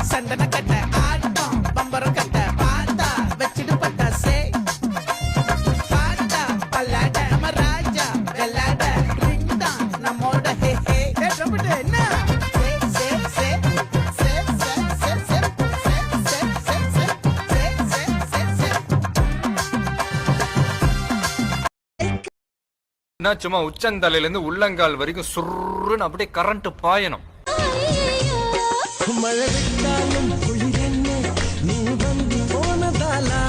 சந்தன கட்ட ஆட்டம் பம்பரம் கட்ட பாத்தா வச்சிடு பட்டாசே பாத்தா பல்லாட நம்ம ராஜா வெள்ளாட ரிங்டா நம்மோட ஹே ஹே என்ன சும்மா உச்சந்தலையில இருந்து உள்ளங்கால் வரைக்கும் சுருன்னு அப்படியே கரண்ட் பாயணும். மழை விட்டாலும் குளிரென்ன நீ வந்து போனதாலா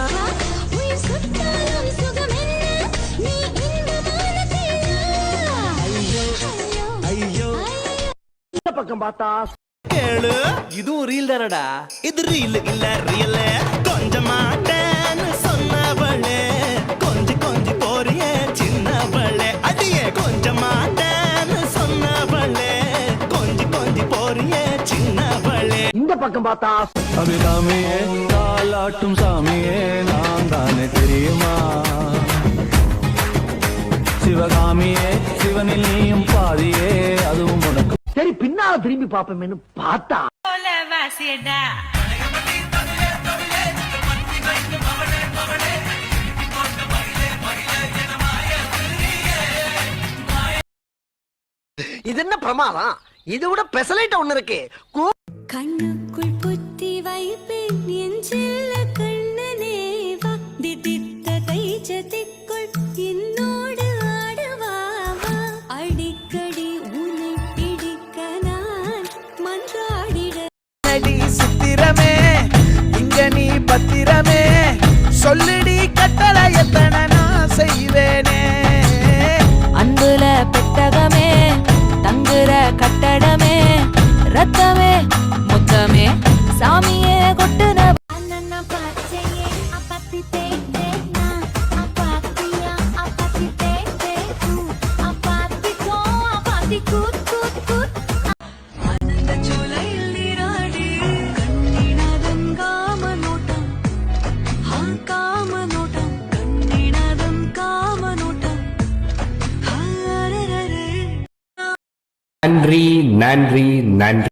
ஐயோ இந்த பக்கம் பார்த்தா கேளு இதுவும் ரீல் தானடா. இது ரீல் இல்ல ரியல். கொஞ்சமாட்டேன்னு சொன்னவளே கொஞ்சம் கொஞ்சம் போறிய சின்னவளே அடியே கொஞ்சமாட்டேன்னு சொன்னவளே கொஞ்சம் கொஞ்சம் போறிய சின்னவளே. இந்த பக்கம் பார்த்தா அபிராமியே தாலாட்டும் சாமியே நான் தானே தெரியுமா சிவகாமியே சிவனில் நீயும் பாதியே அதுவும் உனக்கு சரி பின்னால திரும்பி பாப்போமேனு பார்த்தா இது என்ன பிரமாதம்? இது விட பெசலைட் ஒண்ணு இருக்கு. கண்ணுக்குள் புத்தி வைப்பேன் என் செல்ல கண்ணனே வா திதித்த கைச்சதிக்குள் என்னோடு ஆடுவா அடிக்கடி உன்னை பிடிக்க நான் மன்றாடிட அடி சித்திரமே இங்க நீ பத்திரமே சொல்லிடி கட்டளை எத்தனை நான் செய்வேனே அன்புல பெட்டகமே தங்குற கட்டடமே ரத்தமே முத்தமே சாமியே கொட்டுன நன்றி நன்றி நன்றி.